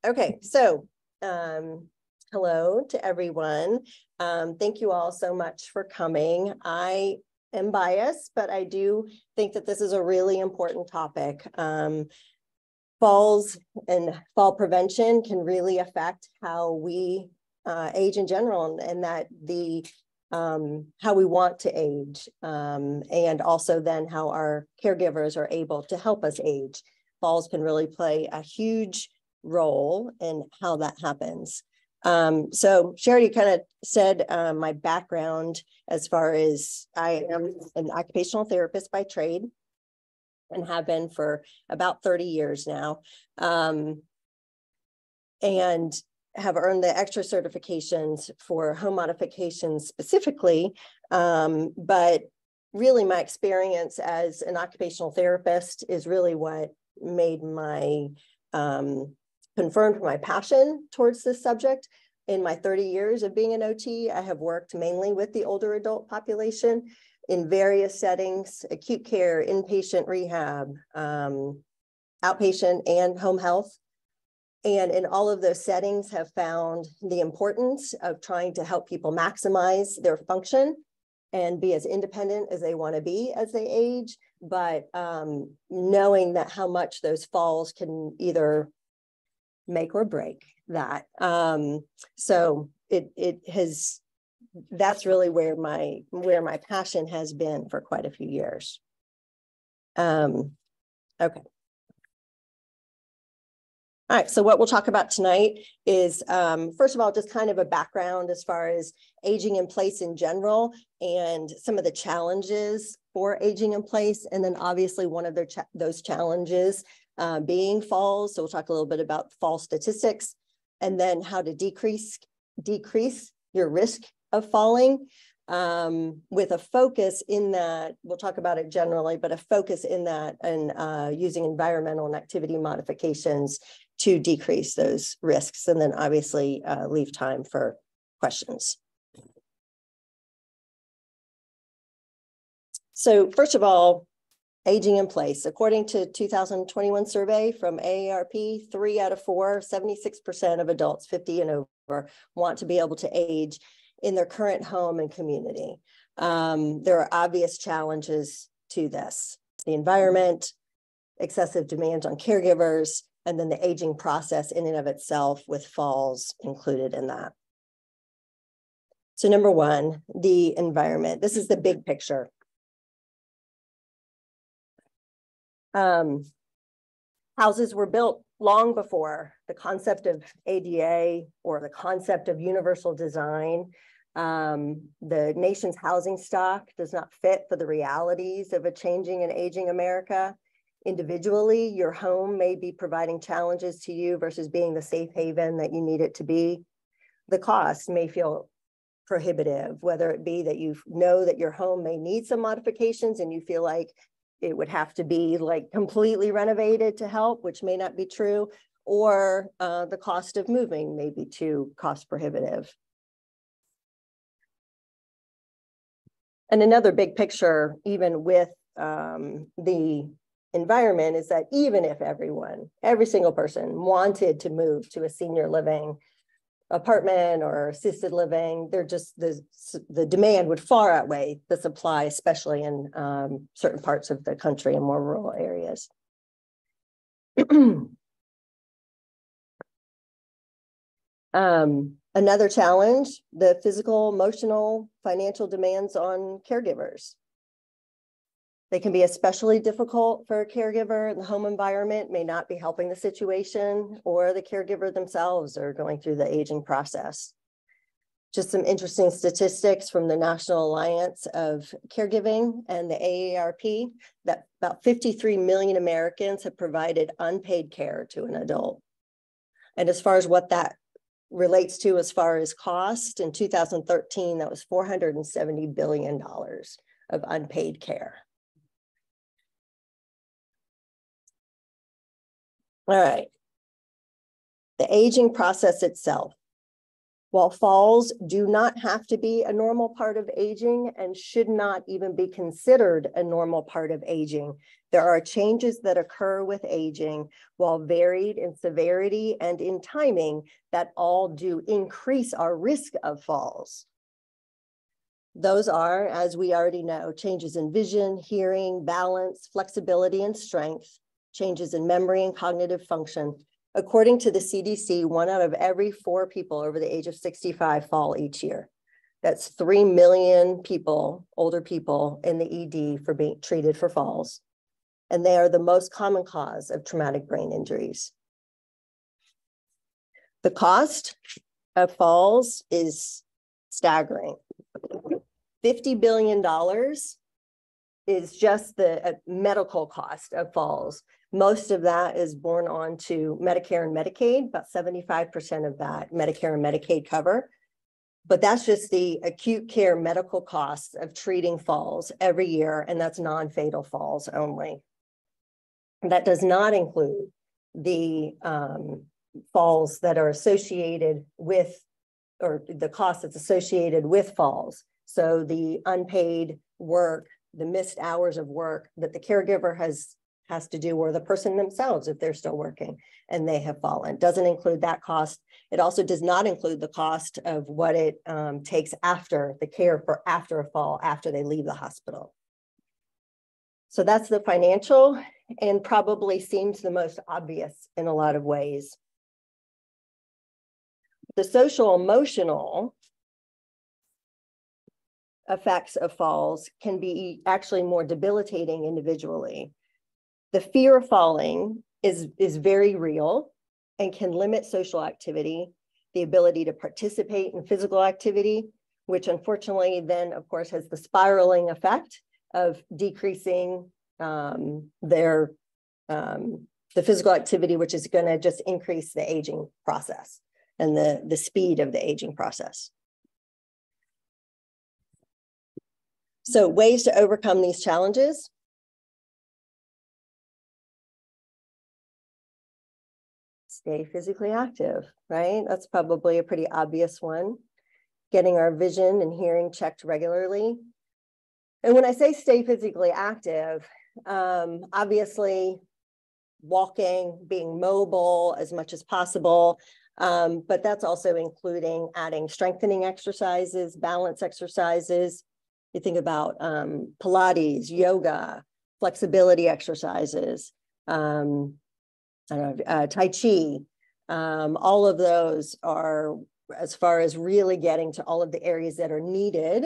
Okay, so hello to everyone. Thank you all so much for coming. I am biased, but I do think that this is a really important topic. Falls and fall prevention can really affect how we age in general, and that the how we want to age, and also then how our caregivers are able to help us age. Falls can really play a huge role in how that happens. So Charity kind of said my background as far as I am an occupational therapist by trade and have been for about 30 years now, and have earned the extra certifications for home modifications specifically. But really my experience as an occupational therapist is really what made my confirmed my passion towards this subject. In my 30 years of being an OT, I have worked mainly with the older adult population in various settings: acute care, inpatient rehab, outpatient, and home health. And in all of those settings have found the importance of trying to help people maximize their function and be as independent as they want to be as they age, but knowing that how much those falls can either make or break that. So it has, that's really where my passion has been for quite a few years. Okay. All right, so what we'll talk about tonight is, first of all, just kind of a background as far as aging in place in general and some of the challenges for aging in place. And then obviously one of those challenges being falls. So we'll talk a little bit about fall statistics, and then how to decrease your risk of falling, with a focus in that, we'll talk about it generally, but a focus in that and using environmental and activity modifications to decrease those risks, and then obviously leave time for questions. So first of all, aging in place. According to 2021 survey from AARP, 3 out of 4, 76% of adults 50 and over want to be able to age in their current home and community. There are obvious challenges to this: the environment, excessive demands on caregivers, and then the aging process in and of itself, with falls included in that. So number one, the environment. This is the big picture. Houses were built long before the concept of ADA or the concept of universal design. The nation's housing stock does not fit for the realities of a changing and aging America. Individually, your home may be providing challenges to you versus being the safe haven that you need it to be. The cost may feel prohibitive, whether it be that you know that your home may need some modifications and you feel like it would have to be like completely renovated to help, which may not be true, or the cost of moving may be too cost prohibitive. And another big picture, even with the environment, is that even if every single person wanted to move to a senior living apartment or assisted living, they're just the demand would far outweigh the supply, especially in certain parts of the country and more rural areas. Another challenge: the physical, emotional, financial demands on caregivers. They can be especially difficult for a caregiver. The home environment may not be helping the situation, or the caregiver themselves are going through the aging process. Just some interesting statistics from the National Alliance of Caregiving and the AARP, that about 53 million Americans have provided unpaid care to an adult. And as far as what that relates to as far as cost, in 2013, that was $470 billion of unpaid care. All right, the aging process itself. While falls do not have to be a normal part of aging and should not even be considered a normal part of aging, There are changes that occur with aging, while varied in severity and in timing, that all do increase our risk of falls. Those are, as we already know, changes in vision, hearing, balance, flexibility, and strength, changes in memory and cognitive function. According to the CDC, 1 out of every 4 people over the age of 65 fall each year. That's 3 million people, older people, in the ED for being treated for falls. And they are the most common cause of traumatic brain injuries. The cost of falls is staggering. $50 billion is just the medical cost of falls. Most of that is borne on to Medicare and Medicaid, about 75% of that Medicare and Medicaid cover. But that's just the acute care medical costs of treating falls every year, and that's non-fatal falls only. That does not include the falls that are associated with, or the cost that's associated with falls. So the unpaid work, the missed hours of work that the caregiver has to do, or the person themselves if they're still working and they have fallen. Doesn't include that cost. It also does not include the cost of what it takes after the care for after a fall, after they leave the hospital. So that's the financial, and probably seems the most obvious in a lot of ways. The social emotional effects of falls can be actually more debilitating individually. The fear of falling is very real and can limit social activity, the ability to participate in physical activity, which unfortunately then, of course, has the spiraling effect of decreasing the physical activity, which is going to just increase the aging process and the speed of the aging process. So ways to overcome these challenges. Stay physically active, right? That's probably a pretty obvious one. Getting our vision and hearing checked regularly. And when I say stay physically active, obviously walking, being mobile as much as possible, but that's also including adding strengthening exercises, balance exercises. You think about Pilates, yoga, flexibility exercises, Tai Chi. All of those are, as far as really getting to all of the areas that are needed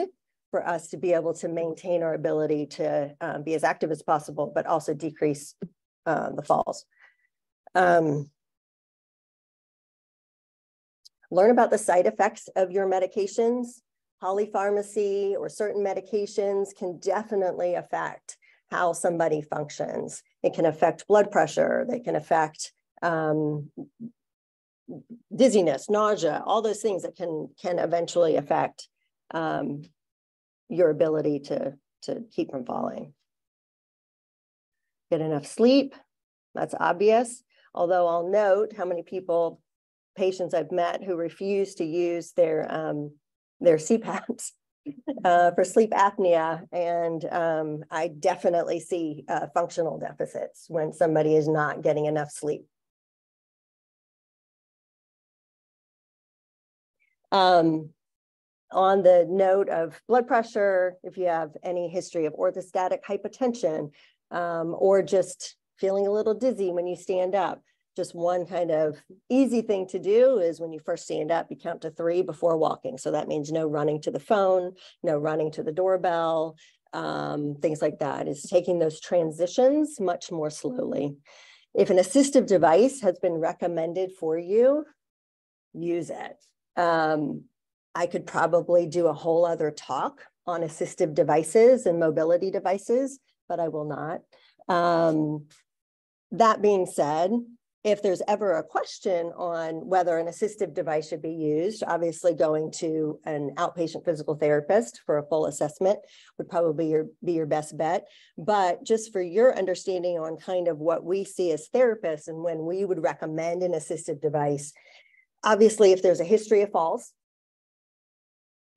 for us to be able to maintain our ability to be as active as possible, but also decrease the falls. Learn about the side effects of your medications. Polypharmacy or certain medications can definitely affect how somebody functions. It can affect blood pressure. They can affect dizziness, nausea, all those things that can eventually affect your ability to keep from falling. Get enough sleep. That's obvious. Although I'll note how many patients I've met who refuse to use their CPAPs for sleep apnea. And I definitely see functional deficits when somebody is not getting enough sleep. On the note of blood pressure, if you have any history of orthostatic hypotension, or just feeling a little dizzy when you stand up, just one kind of easy thing to do is when you first stand up, you count to 3 before walking. So that means no running to the phone, no running to the doorbell, things like that. Is taking those transitions much more slowly. If an assistive device has been recommended for you, use it. I could probably do a whole other talk on assistive devices and mobility devices, but I will not. That being said, if there's ever a question on whether an assistive device should be used, obviously going to an outpatient physical therapist for a full assessment would probably be your best bet. But just for your understanding on kind of what we see as therapists and when we would recommend an assistive device, obviously if there's a history of falls,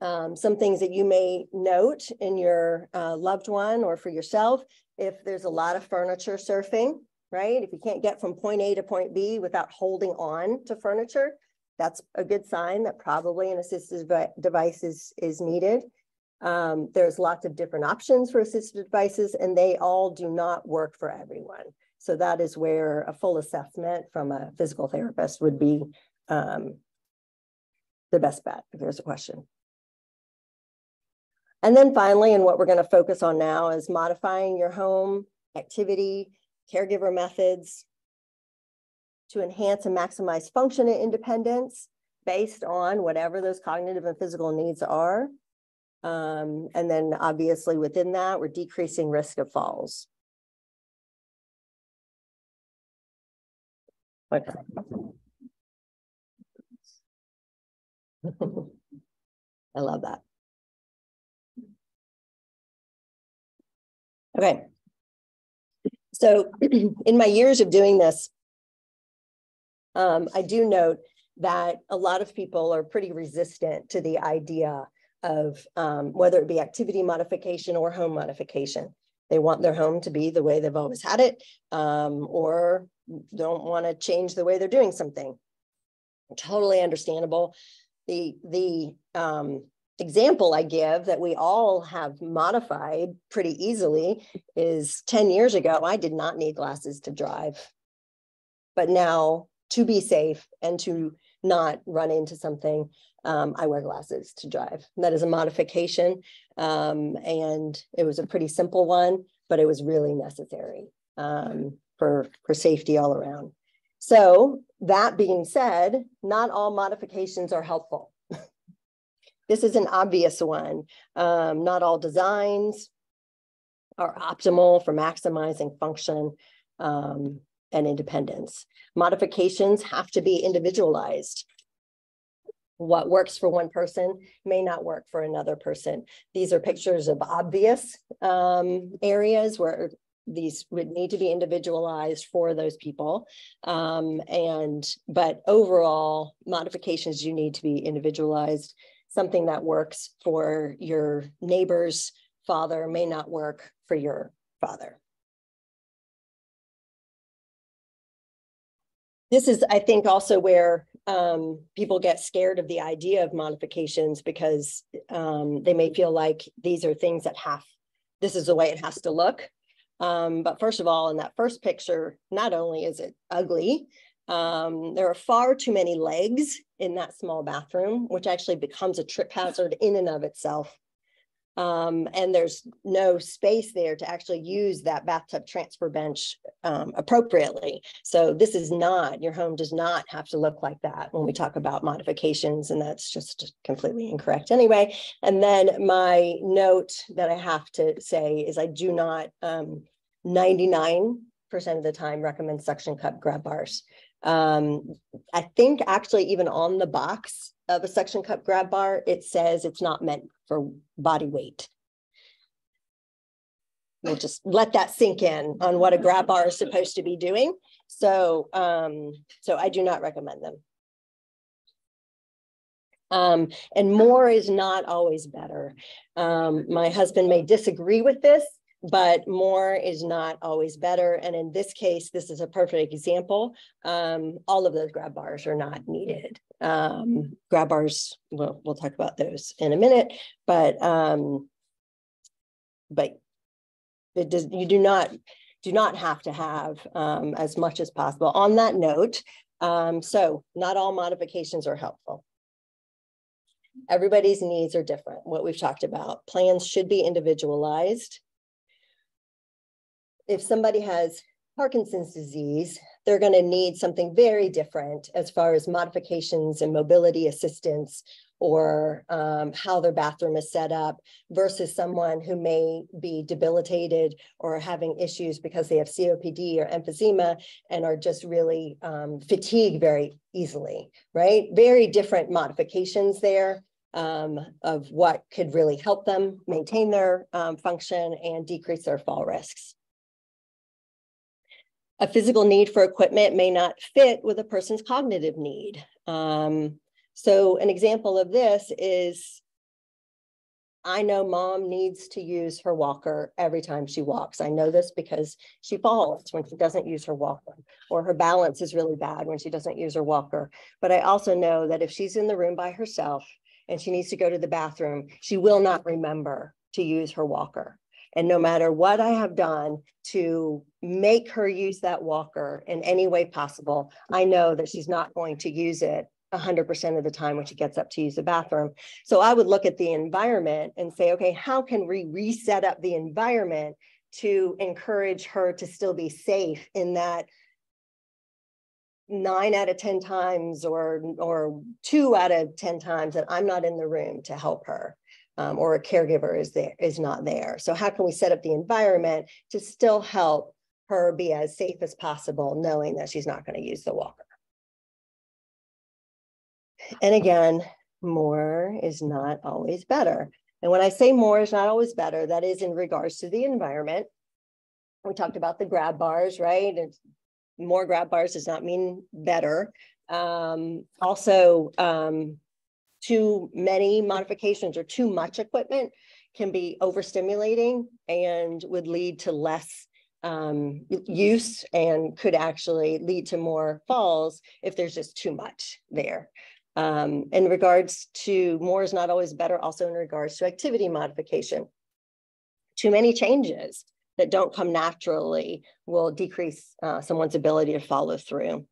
Some things that you may note in your loved one or for yourself, if there's a lot of furniture surfing, right? If you can't get from point A to point B without holding on to furniture, that's a good sign that probably an assistive device is needed. There's lots of different options for assistive devices, and they all do not work for everyone. So that is where a full assessment from a physical therapist would be the best bet if there's a question. And then finally, and what we're going to focus on now is modifying your home activity, caregiver methods to enhance and maximize function and independence based on whatever those cognitive and physical needs are. And then obviously within that, we're decreasing risk of falls. Okay. I love that. Okay. So in my years of doing this, I do note that a lot of people are pretty resistant to the idea of whether it be activity modification or home modification. They want their home to be the way they've always had it, or don't want to change the way they're doing something. Totally understandable. The example I give that we all have modified pretty easily is 10 years ago, I did not need glasses to drive. But now, to be safe and to not run into something, I wear glasses to drive. And that is a modification, and it was a pretty simple one, but it was really necessary for safety all around. So that being said, not all modifications are helpful. This is an obvious one. Not all designs are optimal for maximizing function and independence. Modifications have to be individualized. What works for one person may not work for another person. These are pictures of obvious areas where these would need to be individualized for those people. But overall, modifications do need to be individualized. Something that works for your neighbor's father may not work for your father. This is, I think, also where people get scared of the idea of modifications because they may feel like these are things that this is the way it has to look. But first of all, in that first picture, not only is it ugly, there are far too many legs in that small bathroom, which actually becomes a trip hazard in and of itself. And there's no space there to actually use that bathtub transfer bench appropriately. So this is not, your home does not have to look like that when we talk about modifications, and that's just completely incorrect anyway. And then my note that I have to say is I do not 99% of the time recommend suction cup grab bars. I think actually even on the box of a suction cup grab bar, it says it's not meant for body weight. We'll just let that sink in on what a grab bar is supposed to be doing. So, so I do not recommend them. And more is not always better. My husband may disagree with this, but more is not always better. And in this case, this is a perfect example. All of those grab bars are not needed. Grab bars, well, we'll talk about those in a minute, but it does, you do not have to have as much as possible. On that note, so not all modifications are helpful. Everybody's needs are different, what we've talked about. Plans should be individualized. If somebody has Parkinson's disease, they're going to need something very different as far as modifications and mobility assistance or how their bathroom is set up versus someone who may be debilitated or having issues because they have COPD or emphysema and are just really fatigued very easily, right? Very different modifications there of what could really help them maintain their function and decrease their fall risks. A physical need for equipment may not fit with a person's cognitive need. So an example of this is I know mom needs to use her walker every time she walks. I know this because she falls when she doesn't use her walker, or her balance is really bad when she doesn't use her walker. But I also know that if she's in the room by herself and she needs to go to the bathroom, she will not remember to use her walker. And no matter what I have done to make her use that walker in any way possible, I know that she's not going to use it 100% of the time when she gets up to use the bathroom. So I would look at the environment and say, okay, how can we reset up the environment to encourage her to still be safe in that 9 out of 10 times or 2 out of 10 times that I'm not in the room to help her, or a caregiver is not there. So how can we set up the environment to still help her be as safe as possible, knowing that she's not going to use the walker? And again, more is not always better. And when I say more is not always better, that is in regards to the environment. We talked about the grab bars, right? And more grab bars does not mean better. Also, too many modifications or too much equipment can be overstimulating and would lead to less use and could actually lead to more falls if there's just too much there. In regards to more is not always better, also in regards to activity modification. Too many changes that don't come naturally will decrease someone's ability to follow through.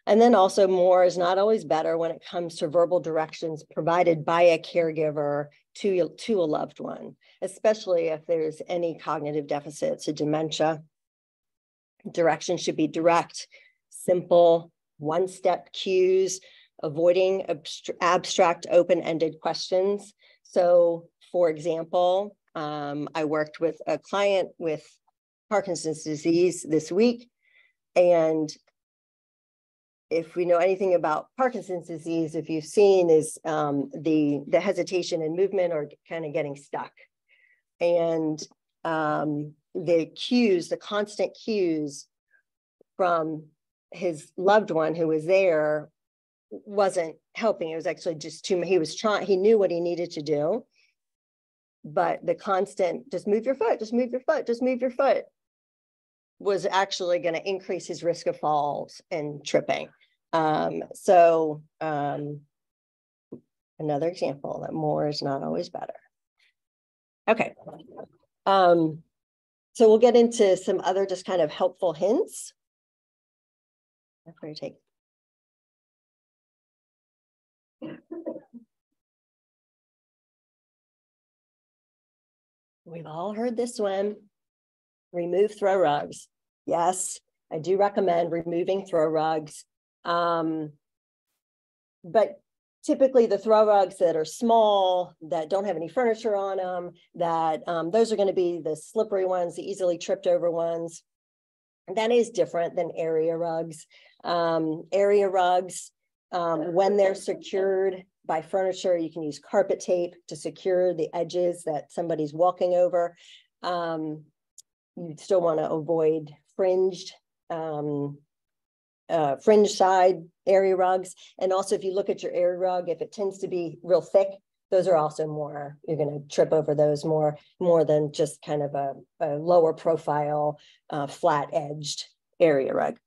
And then also more is not always better when it comes to verbal directions provided by a caregiver to a loved one, especially if there's any cognitive deficits or dementia. Directions should be direct, simple, one-step cues, avoiding abstract, open-ended questions. So, for example, I worked with a client with Parkinson's disease this week, and if we know anything about Parkinson's disease, if you've seen is the hesitation in movement or kind of getting stuck. And the cues, the constant cues from his loved one who was there wasn't helping. It was actually just too much. He was trying, he knew what he needed to do, but the constant, just move your foot, just move your foot, just move your foot, was actually going to increase his risk of falls and tripping. Another example that more is not always better. Okay. So we'll get into some other just kind of helpful hints. We've all heard this one. Remove throw rugs. Yes, I do recommend removing throw rugs. But typically the throw rugs that are small, that don't have any furniture on them, that those are going to be the slippery ones, the easily tripped over ones. And that is different than area rugs. Area rugs, when they're secured by furniture, you can use carpet tape to secure the edges that somebody's walking over. You still want to avoid fringed side area rugs. And also if you look at your area rug, if it tends to be real thick, those are also more, you're going to trip over those more than just kind of a lower profile, flat edged area rug.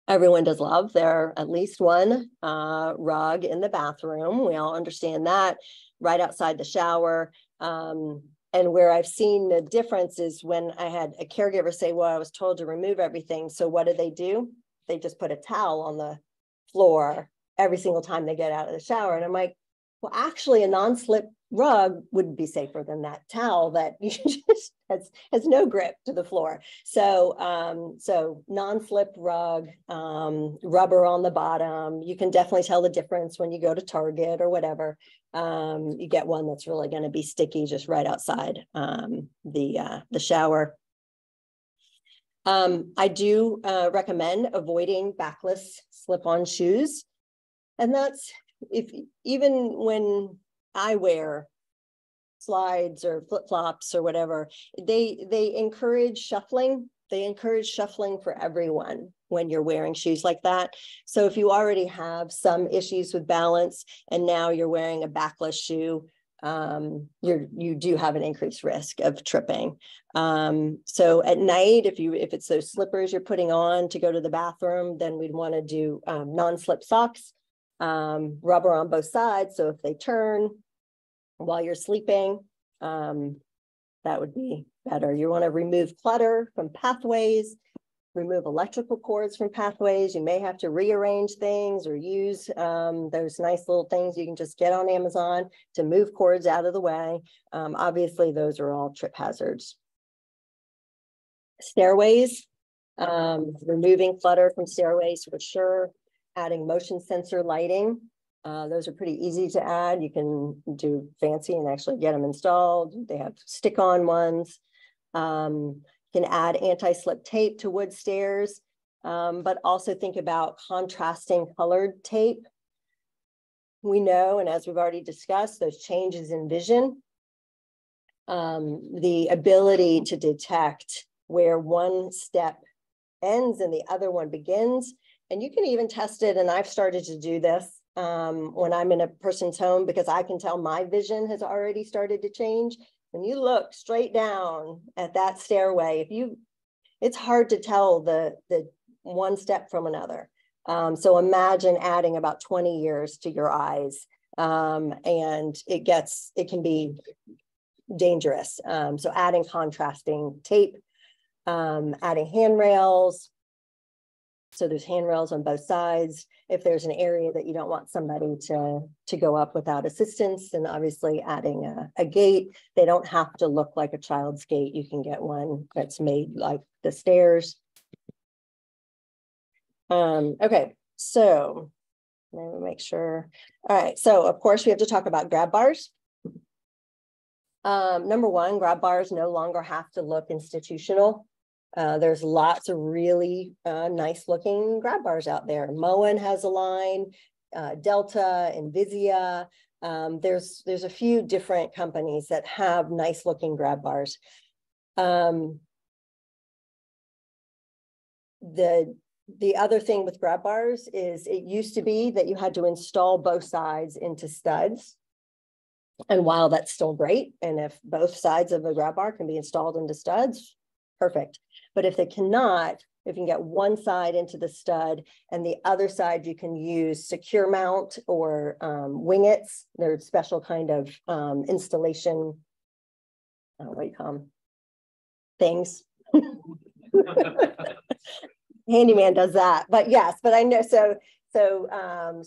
Everyone does love their at least one rug in the bathroom. We all understand that, right outside the shower. And where I've seen the difference is when I had a caregiver say, well, I was told to remove everything. So what do? They just put a towel on the floor every single time they get out of the shower. And I'm like, well, actually a non-slip rug would be safer than that towel that you just has no grip to the floor. So, so non-slip rug, rubber on the bottom. You can definitely tell the difference when you go to Target or whatever. You get one that's really going to be sticky just right outside the shower. I do recommend avoiding backless slip-on shoes. And that's even when I wear slides or flip-flops or whatever, they encourage shuffling. They encourage shuffling for everyone when you're wearing shoes like that. So if you already have some issues with balance and now you're wearing a backless shoe, you do have an increased risk of tripping. So at night, if it's those slippers you're putting on to go to the bathroom, then we'd want to do non-slip socks, rubber on both sides. So if they turn while you're sleeping, that would be better. You want to remove clutter from pathways, remove electrical cords from pathways. You may have to rearrange things or use those nice little things you can just get on Amazon to move cords out of the way. Obviously, those are all trip hazards. Stairways, removing clutter from stairways for sure. Adding motion sensor lighting. Those are pretty easy to add. You can do fancy and actually get them installed. They have stick-on ones. Can add anti-slip tape to wood stairs, but also think about contrasting colored tape. We know, and as we've already discussed, those changes in vision, the ability to detect where one step ends and the other one begins. And you can even test it, and I've started to do this when I'm in a person's home, because I can tell my vision has already started to change. When you look straight down at that stairway, it's hard to tell the one step from another. So imagine adding about 20 years to your eyes, and it can be dangerous. So adding contrasting tape, adding handrails. So there's handrails on both sides. If there's an area that you don't want somebody to go up without assistance, and obviously adding a gate. They don't have to look like a child's gate. You can get one that's made like the stairs. Okay, so let me make sure. All right, so of course we have to talk about grab bars. Number one, grab bars no longer have to look institutional. There's lots of really nice looking grab bars out there. Moen has a line, Delta, Invisia. There's a few different companies that have nice looking grab bars. The other thing with grab bars is it used to be that you had to install both sides into studs. And while that's still great, and if both sides of a grab bar can be installed into studs, perfect. But if they cannot, if you can get one side into the stud and the other side you can use secure mount or wingets. They're special kind of installation, what do you call them? Things. Handyman does that, but yes, but I know, so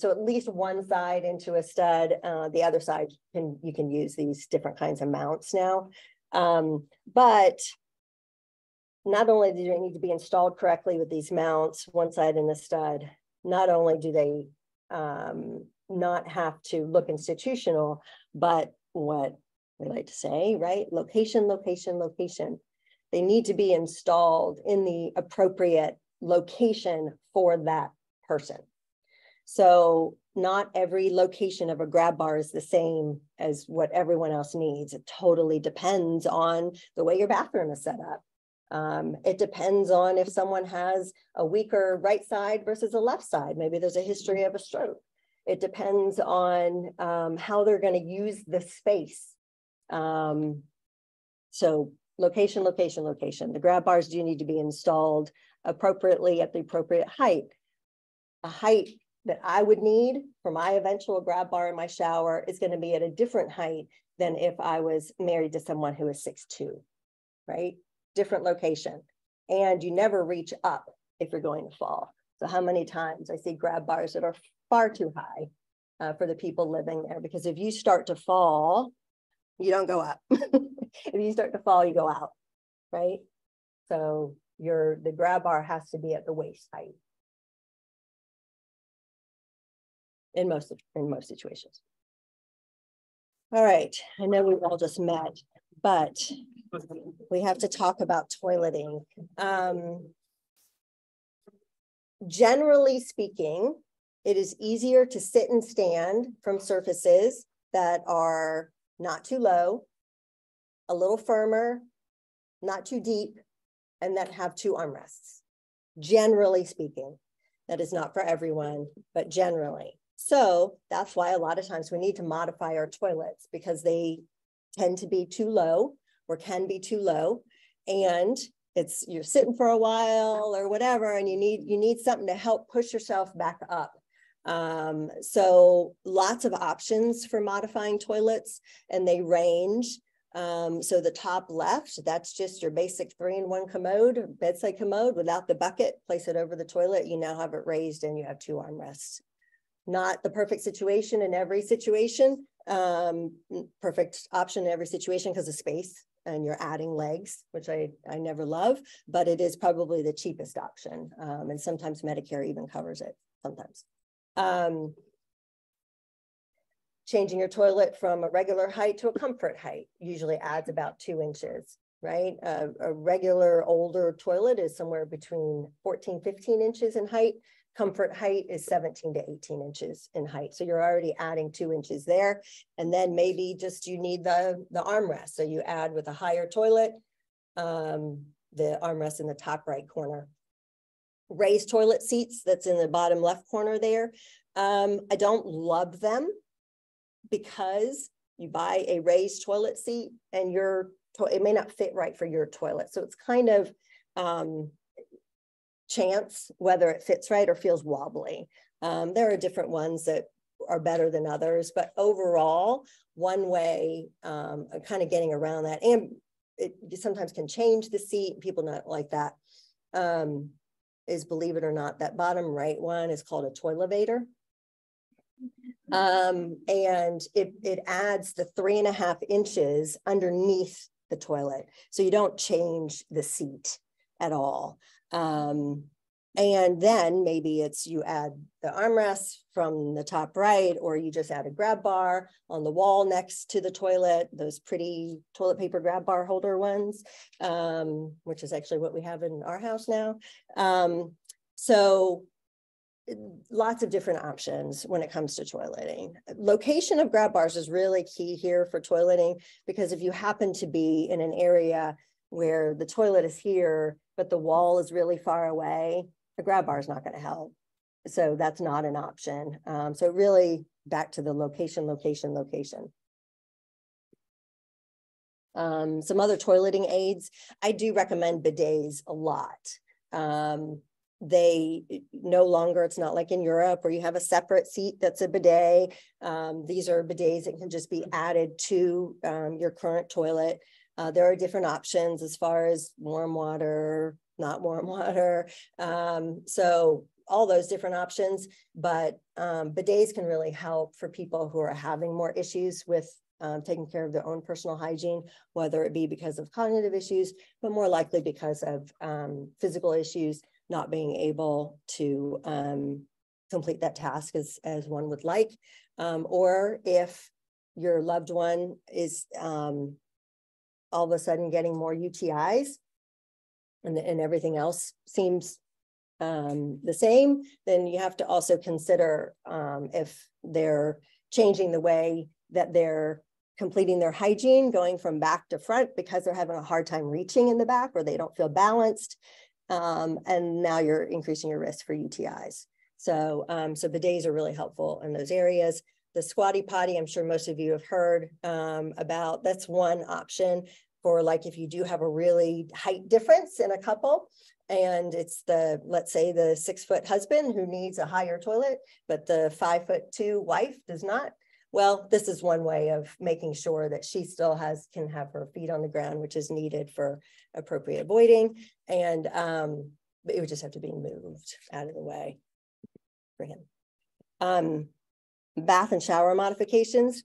at least one side into a stud, the other side you can use these different kinds of mounts now. But not only do they need to be installed correctly with these mounts, one side in the stud, not only do they not have to look institutional, but what we like to say, right? Location, location, location. They need to be installed in the appropriate location for that person. So not every location of a grab bar is the same as what everyone else needs. It totally depends on the way your bathroom is set up. It depends on if someone has a weaker right side versus a left side. Maybe there's a history of a stroke. It depends on how they're going to use the space. So location, location, location. The grab bars do need to be installed appropriately at the appropriate height. A height that I would need for my eventual grab bar in my shower is going to be at a different height than if I was married to someone who is 6'2", right? Different location. And you never reach up if you're going to fall. So how many times I see grab bars that are far too high for the people living there, because if you start to fall, you don't go up. If you start to fall, you go out, right? So the grab bar has to be at the waist height in most situations. All right, I know we've all just met, but we have to talk about toileting. Generally speaking, it is easier to sit and stand from surfaces that are not too low, a little firmer, not too deep, and that have two armrests. Generally speaking, that is not for everyone, but generally. So that's why a lot of times we need to modify our toilets, because they tend to be too low or can be too low. And you're sitting for a while or whatever, and you need something to help push yourself back up. So lots of options for modifying toilets, and they range. So the top left, that's just your basic 3-in-1 commode, bedside commode without the bucket. Place it over the toilet. You now have it raised and you have 2 armrests. Not the perfect situation in every situation. Perfect option in every situation because of space, and you're adding legs, which I never love, but it is probably the cheapest option. And sometimes Medicare even covers it sometimes. Changing your toilet from a regular height to a comfort height usually adds about 2 inches, right? A regular older toilet is somewhere between 14, 15 inches in height. Comfort height is 17 to 18 inches in height. So you're already adding 2 inches there. And then maybe just you need the armrest. So you add with a higher toilet, the armrest in the top right corner. Raised toilet seats, that's in the bottom left corner there. I don't love them, because you buy a raised toilet seat and it may not fit right for your toilet. So it's kind of chance whether it fits right or feels wobbly. There are different ones that are better than others, but overall, one way kind of getting around that, and it sometimes can change the seat, people not like that, is, believe it or not, that bottom right one is called a toilevator. And it adds the 3.5 inches underneath the toilet. So you don't change the seat at all. And then maybe you add the armrest from the top right, or you just add a grab bar on the wall next to the toilet, those pretty toilet paper grab bar holder ones, which is actually what we have in our house now. So lots of different options when it comes to toileting. Location of grab bars is really key here for toileting, because if you happen to be in an area where the toilet is here, but the wall is really far away, a grab bar is not going to help. So that's not an option. So really back to the location. Some other toileting aids. I do recommend bidets a lot. They no longer, it's not like in Europe where you have a separate seat that's a bidet. These are bidets that can just be added to your current toilet. There are different options as far as warm water, not warm water. So all those different options, but bidets can really help for people who are having more issues with taking care of their own personal hygiene, whether it be because of cognitive issues, but more likely because of physical issues, not being able to complete that task as one would like, or if your loved one is all of a sudden getting more UTIs and everything else seems the same, then you have to also consider if they're changing the way that they're completing their hygiene, going from back to front because they're having a hard time reaching in the back, or they don't feel balanced. And now you're increasing your risk for UTIs. So bidets are really helpful in those areas. The squatty potty, I'm sure most of you have heard about. That's one option for, like, if you do have a really height difference in a couple, and it's let's say the 6-foot husband who needs a higher toilet, but the 5'2" wife does not. Well, this is one way of making sure that she still can have her feet on the ground, which is needed for appropriate voiding. And it would just have to be moved out of the way for him. Bath and shower modifications.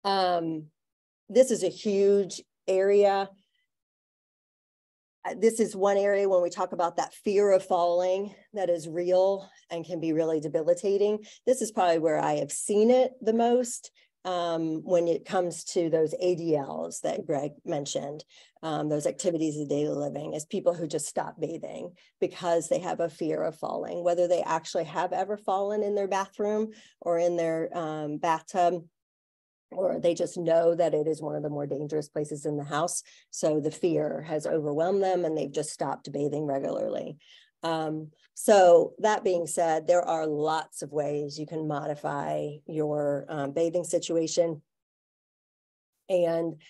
This is a huge area. This is one area when we talk about that fear of falling that is real and can be really debilitating. This is probably where I have seen it the most when it comes to those ADLs that Greg mentioned, those activities of daily living, is people who just stop bathing because they have a fear of falling, whether they actually have ever fallen in their bathroom or in their bathtub, or they just know that it is one of the more dangerous places in the house. So the fear has overwhelmed them and they've just stopped bathing regularly. So that being said, there are lots of ways you can modify your bathing situation. And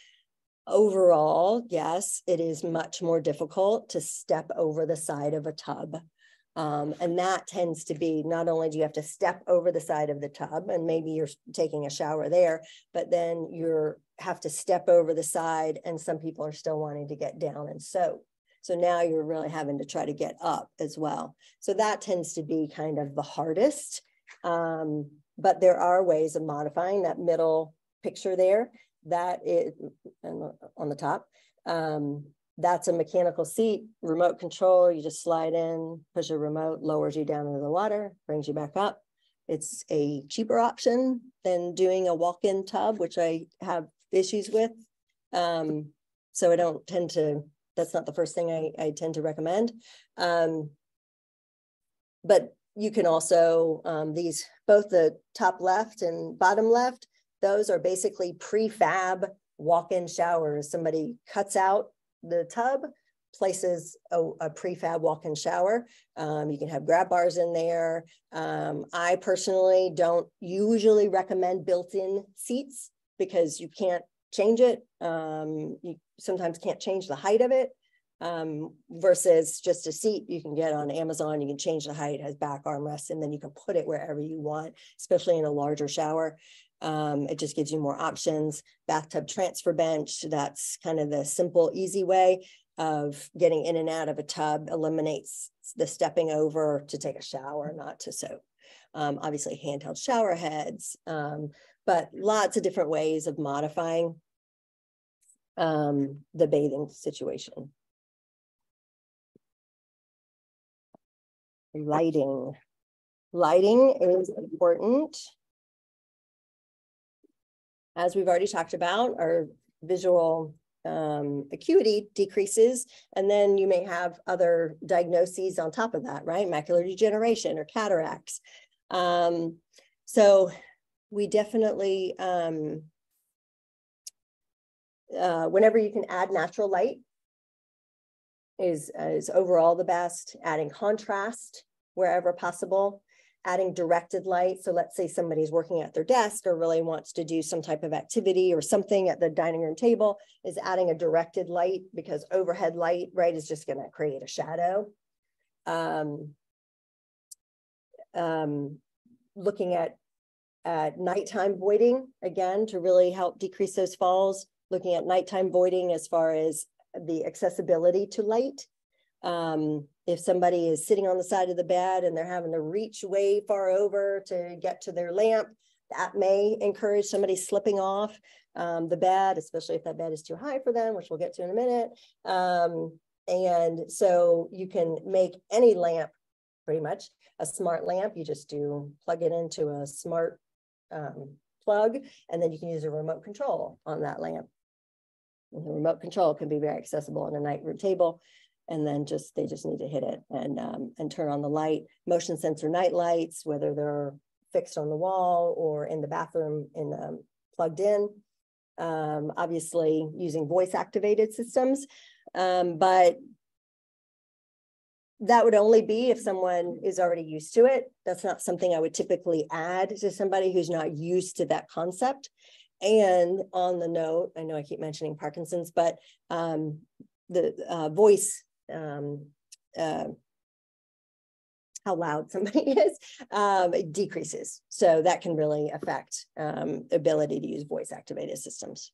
overall, yes, it is much more difficult to step over the side of a tub. And that tends to be, not only do you have to step over the side of the tub and maybe you're taking a shower there, but then you have to step over the side and some people are still wanting to get down and soak. So now you're really having to try to get up as well. So that tends to be kind of the hardest. But there are ways of modifying that middle picture there. That is on the top. That's a mechanical seat, remote control. You just slide in, push a remote, lowers you down into the water, brings you back up. It's a cheaper option than doing a walk-in tub, which I have issues with. So I don't tend to, that's not the first thing I tend to recommend. But you can also, both the top left and bottom left, those are basically prefab walk-in showers. Somebody cuts out the tub, places a prefab walk-in shower. You can have grab bars in there. I personally don't usually recommend built-in seats because you can't change it. You sometimes can't change the height of it versus just a seat you can get on Amazon. You can change the height, has back armrests, and then you can put it wherever you want, especially in a larger shower. It just gives you more options. Bathtub transfer bench, that's kind of the simple, easy way of getting in and out of a tub, eliminates the stepping over to take a shower, not to soak. Obviously handheld shower heads, but lots of different ways of modifying the bathing situation. Lighting. Lighting is important. As we've already talked about, our visual acuity decreases, and then you may have other diagnoses on top of that, right? Macular degeneration or cataracts. So we definitely, whenever you can add natural light is overall the best. Adding contrast wherever possible. Adding directed light. So let's say somebody's working at their desk or really wants to do some type of activity or something at the dining room table, is adding a directed light, because overhead light, right, is just going to create a shadow. Looking at nighttime voiding, again, to really help decrease those falls. Looking at nighttime voiding as far as the accessibility to light. If somebody is sitting on the side of the bed and they're having to reach way far over to get to their lamp, that may encourage somebody slipping off the bed, especially if that bed is too high for them, which we'll get to in a minute. And so you can make any lamp pretty much a smart lamp. You just plug it into a smart plug, and then you can use a remote control on that lamp. And the remote control can be very accessible on a night room table. And then they just need to hit it and turn on the light. Motion sensor night lights, whether they're fixed on the wall or in the bathroom plugged in. Obviously using voice activated systems, but that would only be if someone is already used to it. That's not something I would typically add to somebody who's not used to that concept. And on the note, I know I keep mentioning Parkinson's, but the voice, how loud somebody is, it decreases. So that can really affect ability to use voice activated systems.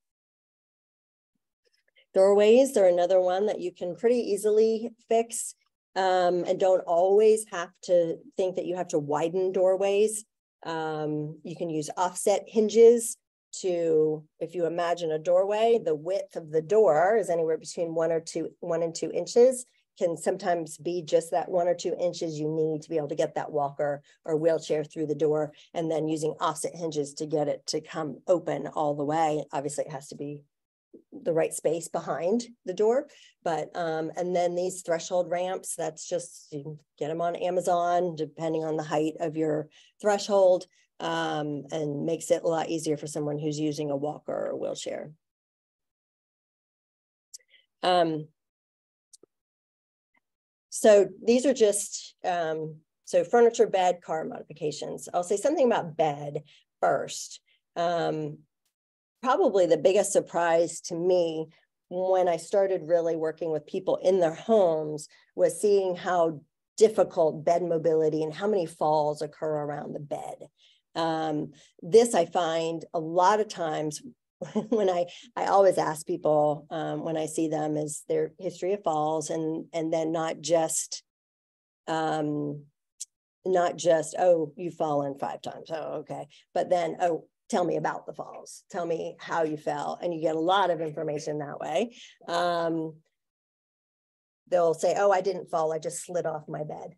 Doorways are another one that you can pretty easily fix, and don't always have to think that you have to widen doorways. You can use offset hinges to, if you imagine a doorway, the width of the door is anywhere between 1 and 2 inches, can sometimes be just that 1 or 2 inches you need to be able to get that walker or wheelchair through the door, and then using offset hinges to get it to come open all the way. Obviously it has to be the right space behind the door, but and then these threshold ramps, that's just, you can get them on Amazon depending on the height of your threshold, and makes it a lot easier for someone who's using a walker or a wheelchair. So these are just, so furniture, bed, car modifications. I'll say something about bed first. Probably the biggest surprise to me when I started really working with people in their homes was seeing how difficult bed mobility and how many falls occur around the bed. This I find a lot of times when I always ask people when I see them is their history of falls, and then not just oh, you've fallen 5 times, oh, okay, but then, oh, tell me about the falls, tell me how you fell, and you get a lot of information that way. They'll say, oh, I didn't fall, I just slid off my bed.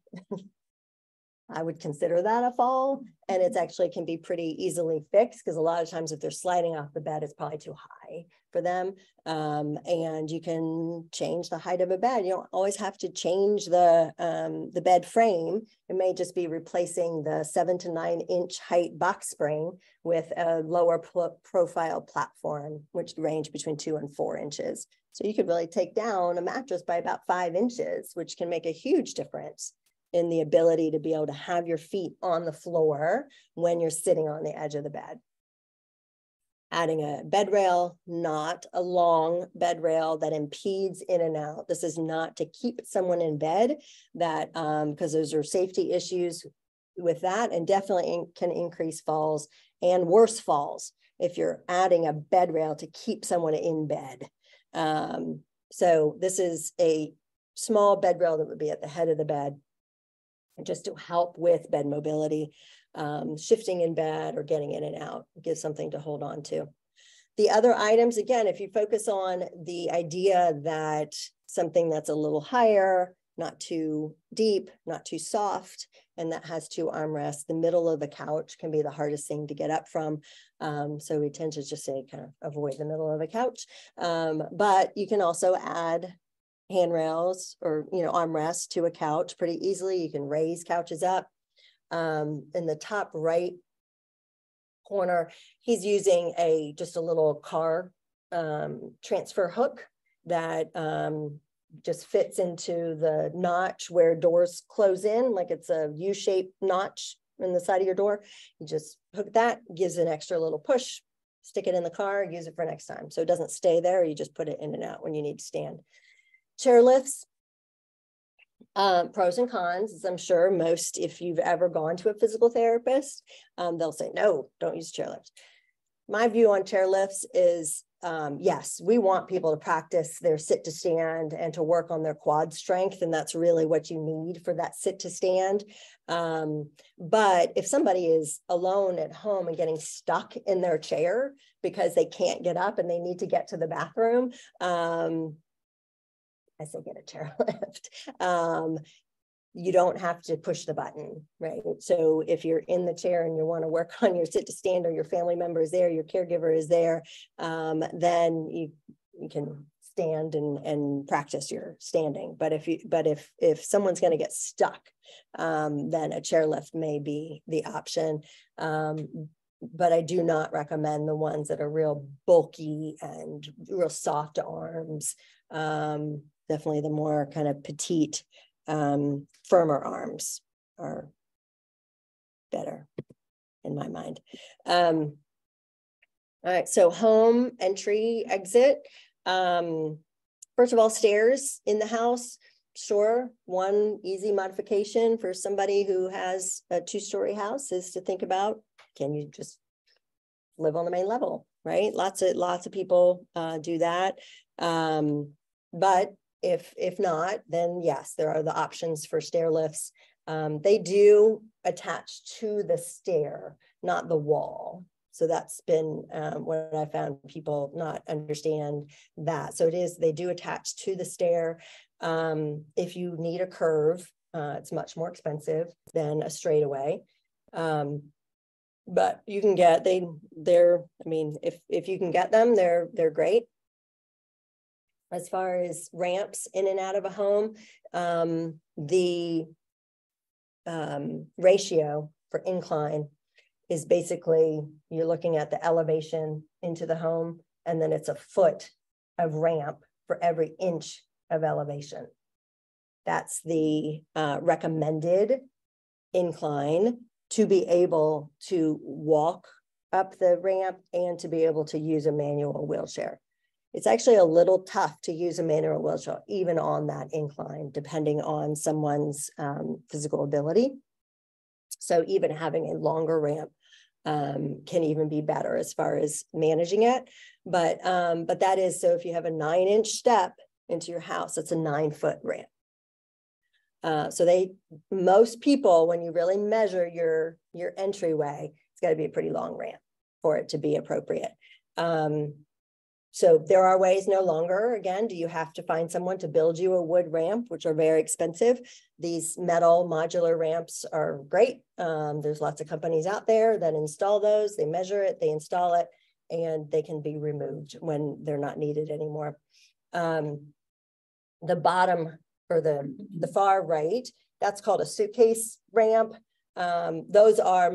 I would consider that a fall, and it's actually can be pretty easily fixed, because a lot of times if they're sliding off the bed, it's probably too high for them. And you can change the height of a bed. You don't always have to change the bed frame. It may just be replacing the 7 to 9 inch height box spring with a lower profile platform, which range between 2 and 4 inches. So you could really take down a mattress by about 5 inches, which can make a huge difference in the ability to be able to have your feet on the floor when you're sitting on the edge of the bed. Adding a bed rail, not a long bed rail that impedes in and out. This is not to keep someone in bed, that because those are safety issues with that, and definitely can increase falls and worse falls if you're adding a bed rail to keep someone in bed. So this is a small bed rail that would be at the head of the bed, just to help with bed mobility, shifting in bed or getting in and out, give something to hold on to. The other items, again, if you focus on the idea that something that's a little higher, not too deep, not too soft, and that has 2 armrests, the middle of the couch can be the hardest thing to get up from. So we tend to just say kind of avoid the middle of the couch. But you can also add handrails or armrests to a couch pretty easily. You can raise couches up. In the top right corner, he's using just a little car transfer hook that just fits into the notch where doors close in, like it's a U-shaped notch in the side of your door. You just hook that, gives an extra little push, stick it in the car, use it for next time. So it doesn't stay there. You just put it in and out when you need to stand. Chair lifts, pros and cons, as I'm sure most, if you've ever gone to a physical therapist, they'll say, no, don't use chair lifts. My view on chair lifts is, yes, we want people to practice their sit to stand and to work on their quad strength. And that's really what you need for that sit to stand. But if somebody is alone at home and getting stuck in their chair because they can't get up and they need to get to the bathroom, I say get a chair lift. You don't have to push the button, right? So if you're in the chair and you want to work on your sit to stand, or your family member is there, your caregiver is there, then you can stand and practice your standing. But if someone's going to get stuck, then a chair lift may be the option. But I do not recommend the ones that are real bulky and real soft arms. Definitely the more kind of petite, firmer arms are better in my mind. All right, so home, entry, exit. First of all, stairs in the house. Sure, one easy modification for somebody who has a 2-story house is to think about, can you just live on the main level, right? Lots of people do that. But if not, then yes, there are the options for stair lifts. They do attach to the stair, not the wall. So that's been what I found people not understand that. So they do attach to the stair. If you need a curve, it's much more expensive than a straightaway. But you can get, if you can get them, they're great. As far as ramps in and out of a home, the ratio for incline is basically, you're looking at the elevation into the home, and then it's a foot of ramp for every inch of elevation. That's the recommended incline to be able to walk up the ramp and to be able to use a manual wheelchair. It's actually a little tough to use a manual wheelchair, even on that incline, depending on someone's physical ability. So even having a longer ramp can even be better as far as managing it. But that is, so if you have a 9-inch step into your house, that's a 9-foot ramp. So most people, when you really measure your entryway, it's got to be a pretty long ramp for it to be appropriate. So there are ways no longer, again, do you have to find someone to build you a wood ramp, which are very expensive. These metal modular ramps are great. There's lots of companies out there that install those, they measure it, they install it, and they can be removed when they're not needed anymore. The bottom, or the far right, that's called a suitcase ramp. Those are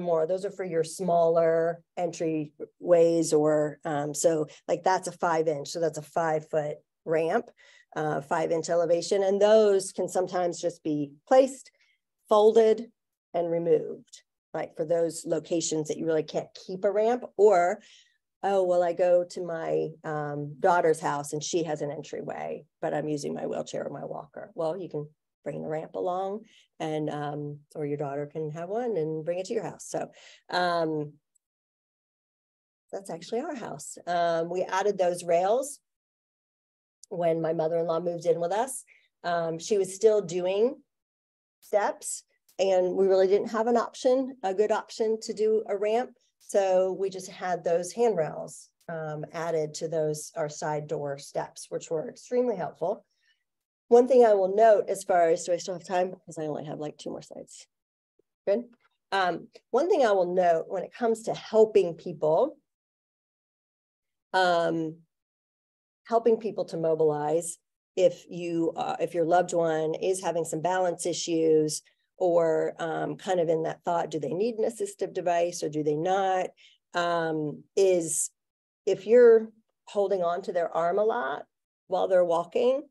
for your smaller entryways, or so like that's a 5-inch, so that's a 5-foot ramp, 5-inch elevation, and those can sometimes just be placed, folded, and removed, like for those locations that you really can't keep a ramp. Or, oh, well, I go to my daughter's house and she has an entryway, but I'm using my wheelchair or my walker. Well, you can bring the ramp along, and or your daughter can have one and bring it to your house. So that's actually our house. We added those rails when my mother-in-law moved in with us. She was still doing steps, and we really didn't have a good option to do a ramp. So we just had those handrails added to our side door steps, which were extremely helpful. One thing I will note, as far as, do I still have time? Because I only have like 2 more slides. Good. One thing I will note when it comes to helping people to mobilize, if your loved one is having some balance issues, or kind of in that thought, do they need an assistive device or do they not, is if you're holding on to their arm a lot while they're walking,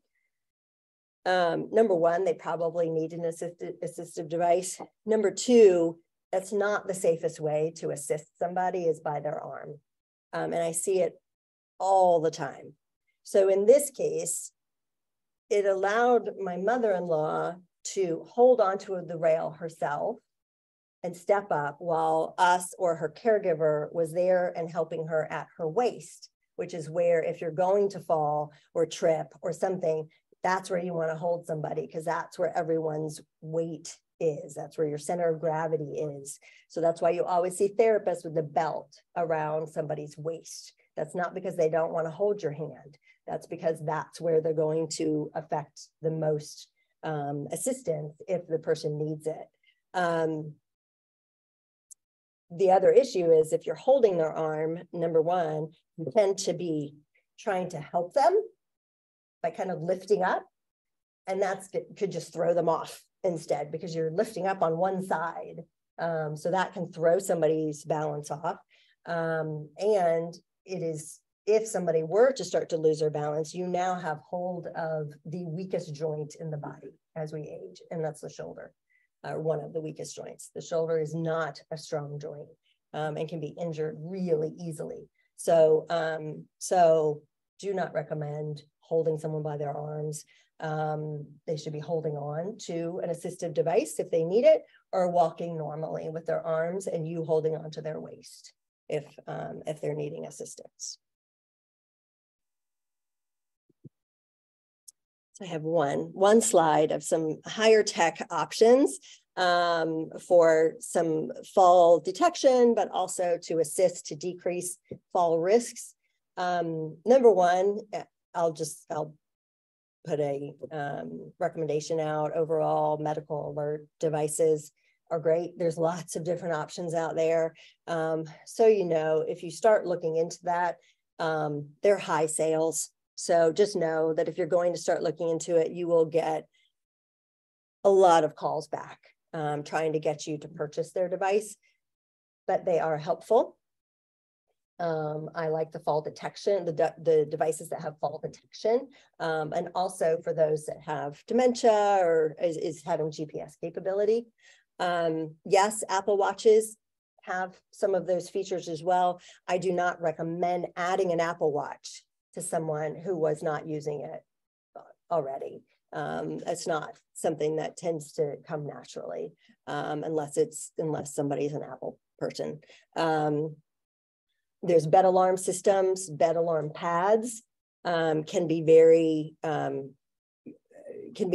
number one, they probably need an assistive device. Number two, that's not the safest way to assist somebody, is by their arm. And I see it all the time. So in this case, it allowed my mother-in-law to hold onto the rail herself and step up, while us or her caregiver was there and helping her at her waist, which is where, if you're going to fall or trip or something, that's where you want to hold somebody, because that's where everyone's weight is. That's where your center of gravity is. So that's why you always see therapists with the belt around somebody's waist. That's not because they don't want to hold your hand. That's because that's where they're going to affect the most assistance if the person needs it. The other issue is, if you're holding their arm, number one, you tend to be trying to help them by kind of lifting up, and could just throw them off instead, because you're lifting up on one side. So that can throw somebody's balance off. And it is, if somebody were to start to lose their balance, you now have hold of the weakest joint in the body as we age, and that's the shoulder, one of the weakest joints. The shoulder is not a strong joint and can be injured really easily. So, do not recommend holding someone by their arms. They should be holding on to an assistive device if they need it, or walking normally with their arms and you holding on to their waist if they're needing assistance. So I have one slide of some higher tech options for some fall detection, but also to assist to decrease fall risks. Number one, I'll put a recommendation out. Overall, medical alert devices are great. There's lots of different options out there. So, if you start looking into that, they're high sales. So just know that if you're going to start looking into it, you will get a lot of calls back trying to get you to purchase their device, but they are helpful. I like the fall detection, the devices that have fall detection, and also for those that have dementia or is having GPS capability. Yes, Apple Watches have some of those features as well. I do not recommend adding an Apple Watch to someone who was not using it already. It's not something that tends to come naturally, unless somebody's an Apple person. There's bed alarm systems, bed alarm pads, can be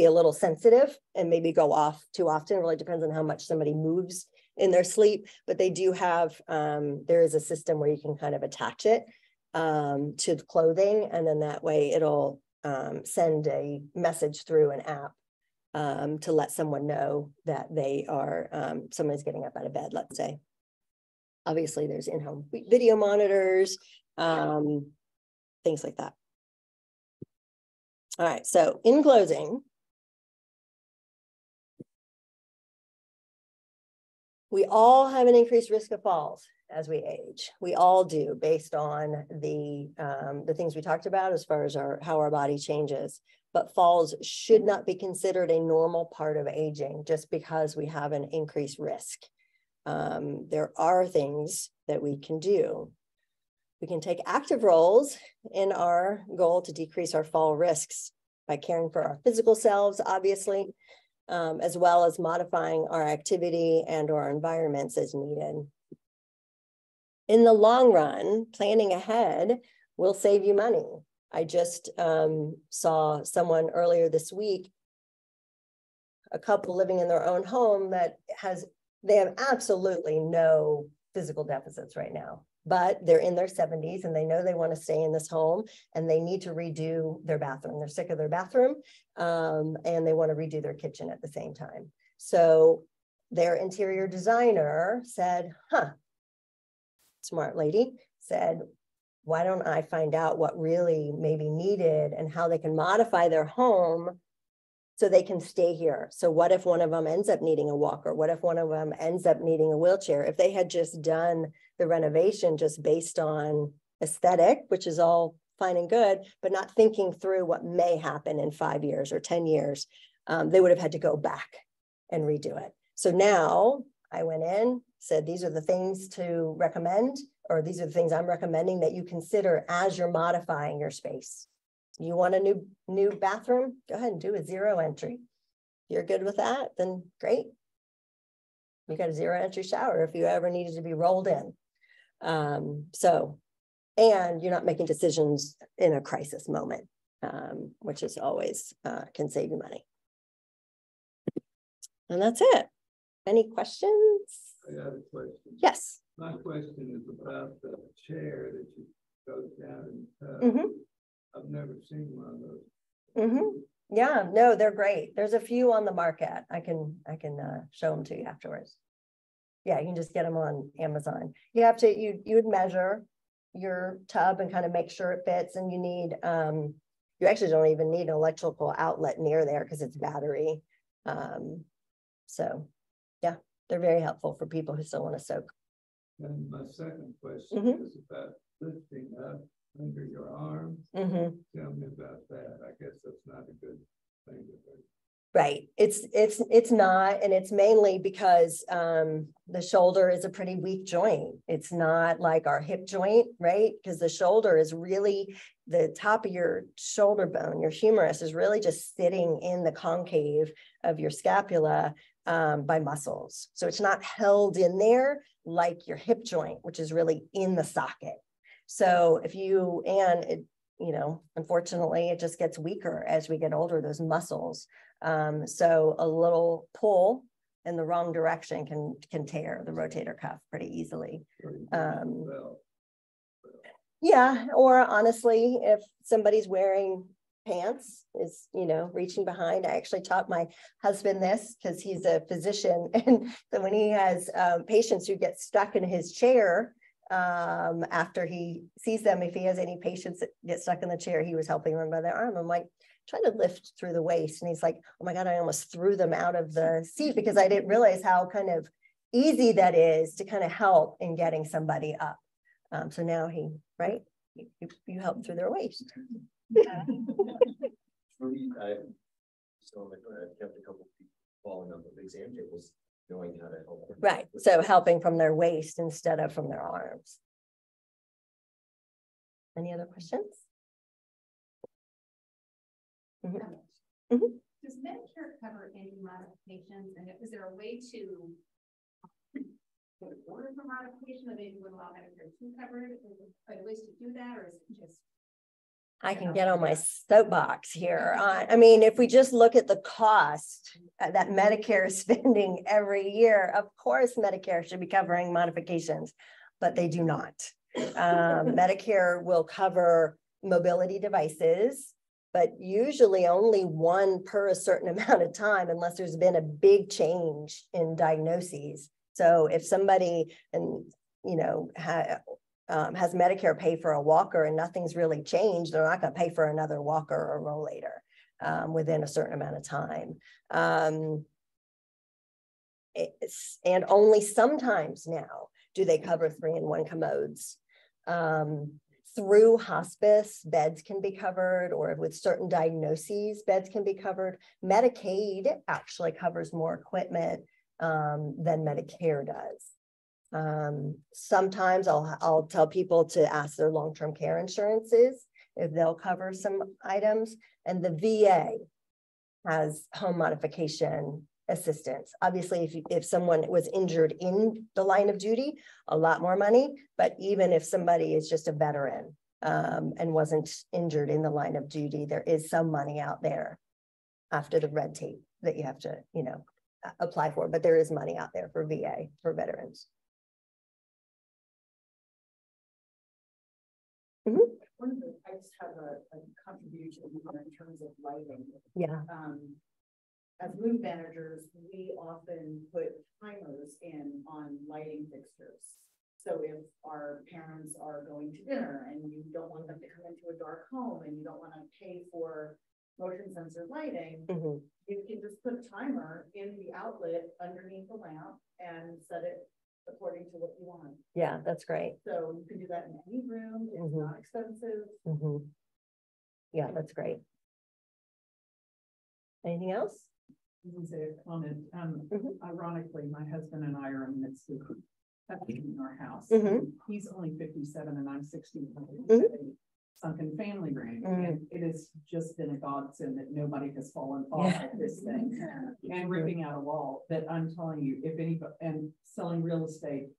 a little sensitive and maybe go off too often. It really depends on how much somebody moves in their sleep, but they do have, there is a system where you can kind of attach it to the clothing, and then that way it'll send a message through an app to let someone know that they are, someone's getting up out of bed, let's say. Obviously, there's in-home video monitors, things like that. All right, so in closing, we all have an increased risk of falls as we age. We all do, based on the things we talked about as far as how our body changes. But falls should not be considered a normal part of aging just because we have an increased risk. There are things that we can do. We can take active roles in our goal to decrease our fall risks by caring for our physical selves, obviously, as well as modifying our activity and our environments as needed. In the long run, planning ahead will save you money. I just saw someone earlier this week, a couple living in their own home that they have absolutely no physical deficits right now, but they're in their 70s and they know they want to stay in this home and they need to redo their bathroom. They're sick of their bathroom and they want to redo their kitchen at the same time. So their interior designer said, smart lady, said, why don't I find out what really may be needed and how they can modify their home so they can stay here. So what if one of them ends up needing a walker? What if one of them ends up needing a wheelchair? If they had just done the renovation just based on aesthetic, which is all fine and good, but not thinking through what may happen in 5 years or 10 years, they would have had to go back and redo it. So now I went in, said, these are the things to recommend, or these are the things I'm recommending that you consider as you're modifying your space. You want a new bathroom? Go ahead and do a 0 entry. If you're good with that, then great. You got a 0 entry shower if you ever needed to be rolled in. And you're not making decisions in a crisis moment, which is always can save you money. And that's it. Any questions? I got a question. Yes. My question is about the chair that you go down and Mm-hmm. I've never seen one of those. Mm-hmm. Yeah, no, they're great. There's a few on the market. I can show them to you afterwards. Yeah, you can just get them on Amazon. You have to, you would measure your tub and kind of make sure it fits, and you need, you actually don't even need an electrical outlet near there because it's battery. So yeah, they're very helpful for people who still want to soak. And my second question is about lifting up under your arms. Tell me about that. I guess that's not a good thing to do. Right. It's not, and it's mainly because the shoulder is a pretty weak joint. It's not like our hip joint, right? Because the shoulder is really, the top of your shoulder bone, your humerus is really just sitting in the concave of your scapula by muscles. So it's not held in there like your hip joint, which is really in the socket. So if you, and it, you know, unfortunately, it just gets weaker as we get older, those muscles. So a little pull in the wrong direction can tear the rotator cuff pretty easily. Yeah, or honestly, if somebody's wearing pants, is, you know, reaching behind. I actually taught my husband this because he's a physician, and so when he has patients who get stuck in his chair, after he sees them, if he has any patients that get stuck in the chair, he was helping them by their arm. I'm like, trying to lift through the waist, and he's like, oh my God, I almost threw them out of the seat because I didn't realize how kind of easy that is to kind of help in getting somebody up. So now right? You help through their waste. For me, I kept a couple of people falling on the exam tables, knowing how to help them. Right. So helping from their waist instead of from their arms. Any other questions? Does Medicare cover any modifications? And is there a way to order for modification, or they would allow Medicare to cover it? Are there ways to do that, or is it just? I can get on my soapbox here. I mean, if we just look at the cost that Medicare is spending every year, of course, Medicare should be covering modifications, but they do not. Medicare will cover mobility devices, but usually only one per a certain amount of time, unless there's been a big change in diagnoses. So if somebody has Medicare pay for a walker and nothing's really changed, they're not going to pay for another walker or rollator within a certain amount of time. And only sometimes now do they cover 3-in-1 commodes. Through hospice, beds can be covered, or with certain diagnoses, beds can be covered. Medicaid actually covers more equipment than Medicare does. Sometimes I'll tell people to ask their long-term care insurances if they'll cover some items, and the VA has home modification assistance. Obviously, if someone was injured in the line of duty, a lot more money, but even if somebody is just a veteran and wasn't injured in the line of duty, there is some money out there after the red tape that you have to, apply for, but there is money out there for VA for veterans. I just have a contribution in terms of lighting. Yeah. As move managers, we often put timers in on lighting fixtures. So if our parents are going to dinner and you don't want them to come into a dark home and you don't want to pay for motion sensor lighting, you can just put a timer in the outlet underneath the lamp and set it according to what you want. Yeah, that's great. So you can do that in any room. It's not expensive. Yeah, that's great. Anything else? I was a comment. Ironically, my husband and I are in the midst of in our house. He's only 57 and I'm 61. Sunken family ring, and it has just been a godsend that nobody has fallen off of this thing and ripping out a wall. That I'm telling you, if anybody, and selling real estate,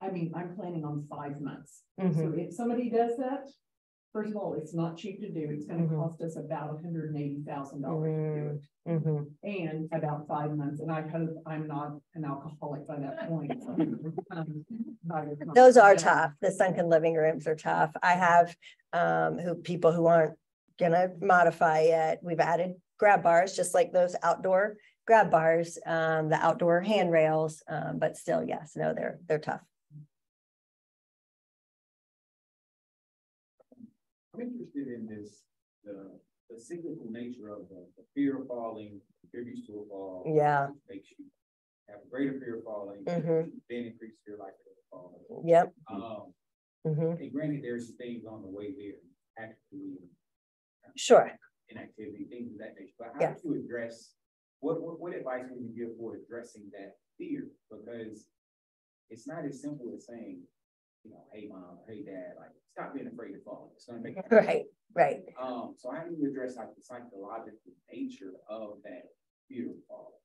I mean, I'm planning on 5 months. So if somebody does that, first of all, it's not cheap to do. It's going to cost us about $180,000 to do it, and about 5 months. And I hope I'm not an alcoholic by that point. Those are tough. The sunken living rooms are tough. I have people who aren't gonna modify yet. We've added grab bars, just like those outdoor grab bars, the outdoor handrails, but still, yes, no, they're tough. I'm interested in this, the cyclical nature of the fear of falling, contributes to a fall. Yeah. Makes you have a greater fear of falling, then increase your likelihood of falling. Yep. And granted, there's things on the way there, actually. Sure. Inactivity, things of that nature. But how do you address, what advice would you give for addressing that fear? Because it's not as simple as saying, hey mom, hey dad, like stop being afraid of falling. It's gonna make it right. So how do you address like the psychological nature of that fear of falling?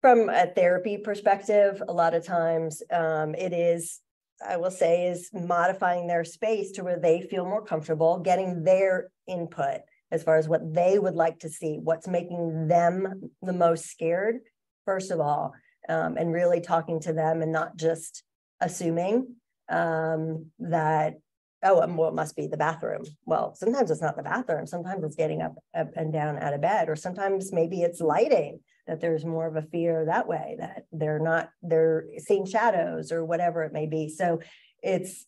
From a therapy perspective, a lot of times it is, I will say, is modifying their space to where they feel more comfortable, getting their input as far as what they would like to see, what's making them the most scared, first of all, and really talking to them and not just assuming that, well, it must be the bathroom. Well, sometimes it's not the bathroom. Sometimes it's getting up and down out of bed, or sometimes maybe it's lighting, that there's more of a fear that way, that they're seeing shadows or whatever it may be. So it's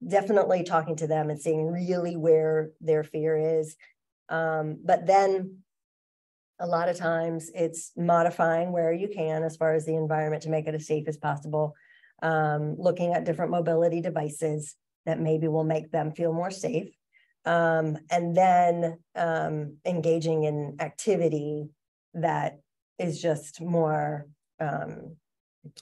definitely talking to them and seeing really where their fear is. But then a lot of times it's modifying where you can as far as the environment to make it as safe as possible. looking at different mobility devices that maybe will make them feel more safe. And then engaging in activity that is just more, I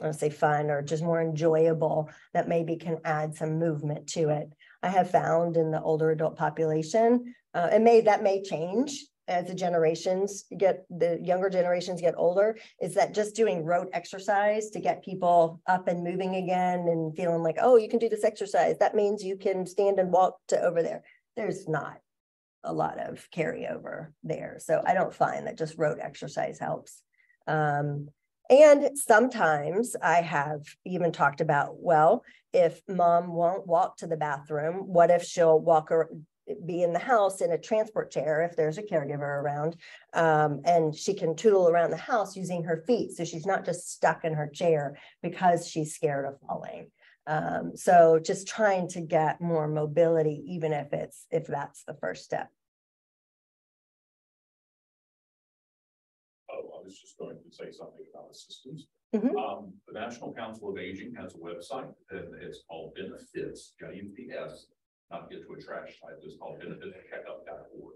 want to say fun or just more enjoyable, that maybe can add some movement to it. I have found in the older adult population, that may change as the younger generations get older, is that just doing rote exercise to get people up and moving again and feeling like, oh, you can do this exercise. That means you can stand and walk to over there. There's not a lot of carryover there. So I don't find that just rote exercise helps. And sometimes I have even talked about, well, if mom won't walk to the bathroom, what if she'll be in the house in a transport chair if there's a caregiver around, and she can tootle around the house using her feet. So she's not just stuck in her chair because she's scared of falling. So just trying to get more mobility, even if that's the first step. Oh, I was just going to say something about assistance. Mm-hmm. The National Council of Aging has a website, and it's called Benefits, JUPS, not get to a trash site, it's called benefitscheckup.org.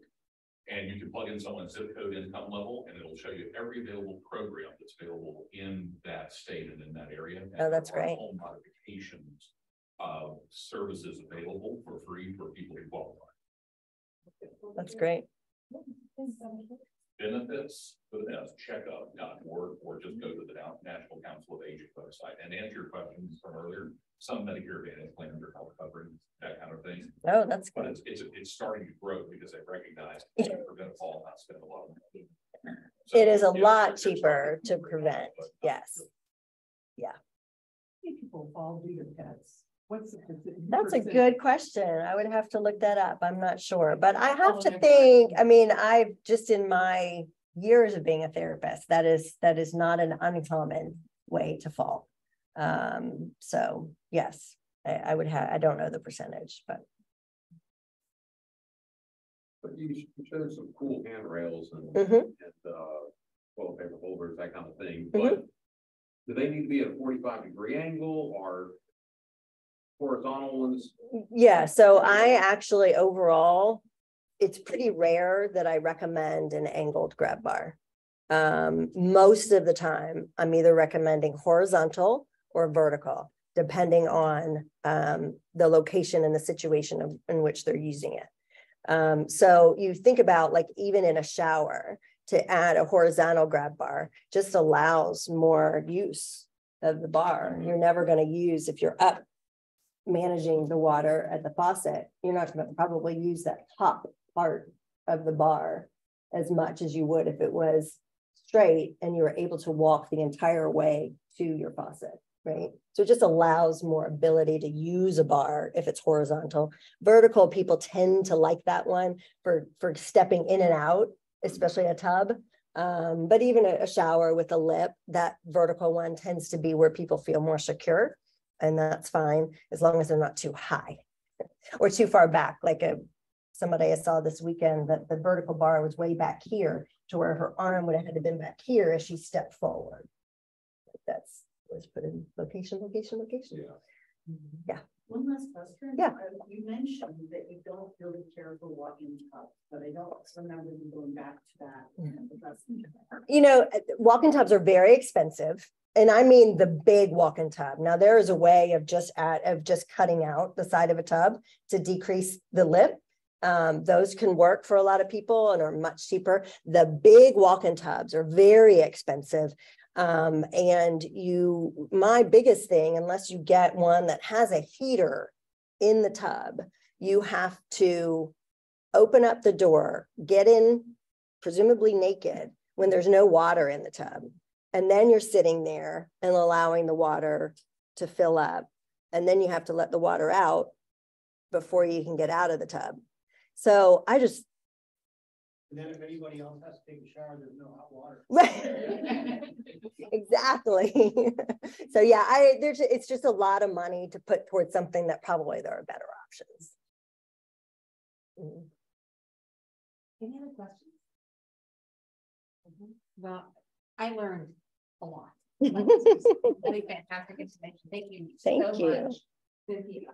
And you can plug in someone's zip code, income level, and it'll show you every available program that's available in that state and in that area. And oh, that's great. Home modifications services available for free for people who qualify. That's great. Benefits, checkup.org, or just go to the National Council of Aging website and answer your questions from earlier. Some Medicare Advantage plans are health coverage, that kind of thing. Oh, that's good. But it's starting to grow because they recognize that we're going to fall, not spend a lot of money. So, it is a lot cheaper to prevent. Yes. Yeah. How many people fall due to pets? That's a good question. I would have to look that up. I'm not sure, but I have to think, I mean, I've just in my years of being a therapist, that is not an uncommon way to fall. So yes, I would have, I don't know the percentage, but. But you showed some cool handrails and, toilet paper holders, that kind of thing, but do they need to be at a 45-degree angle or horizontal ones? Yeah, so I actually overall, it's pretty rare that I recommend an angled grab bar. Most of the time, I'm either recommending horizontal or vertical, depending on the location and the situation in which they're using it. So you think about, like, even in a shower, to add a horizontal grab bar just allows more use of the bar. You're never going to use, if you're up managing the water at the faucet, you're not going to probably use that top part of the bar as much as you would if it was straight and you were able to walk the entire way to your faucet, right? So it just allows more ability to use a bar if it's horizontal. Vertical, people tend to like that one for stepping in and out, especially a tub. But even a shower with a lip, that vertical one tends to be where people feel more secure. And that's fine, as long as they're not too high or too far back. Like somebody I saw this weekend, that the vertical bar was way back here to where her arm would have had to been back here as she stepped forward. That's was put in location. Yeah. One last question. Yeah. You mentioned that you don't really care for walk-in tubs, but I don't remember you going back to that. You know, walk-in tubs are very expensive. And I mean the big walk-in tub. Now there is a way of just cutting out the side of a tub to decrease the lip. Those can work for a lot of people and are much cheaper. The big walk-in tubs are very expensive. And my biggest thing, unless you get one that has a heater in the tub, you have to open up the door, get in, presumably naked, when there's no water in the tub. And then you're sitting there and allowing the water to fill up. And then you have to let the water out before you can get out of the tub. So and then if anybody else has to take a shower, there's no hot water. Right. Exactly. So yeah, it's just a lot of money to put towards something that probably there are better options. Any other questions? Well, I learned a lot Really fantastic information. Thank you Thank so you. much, Cynthia.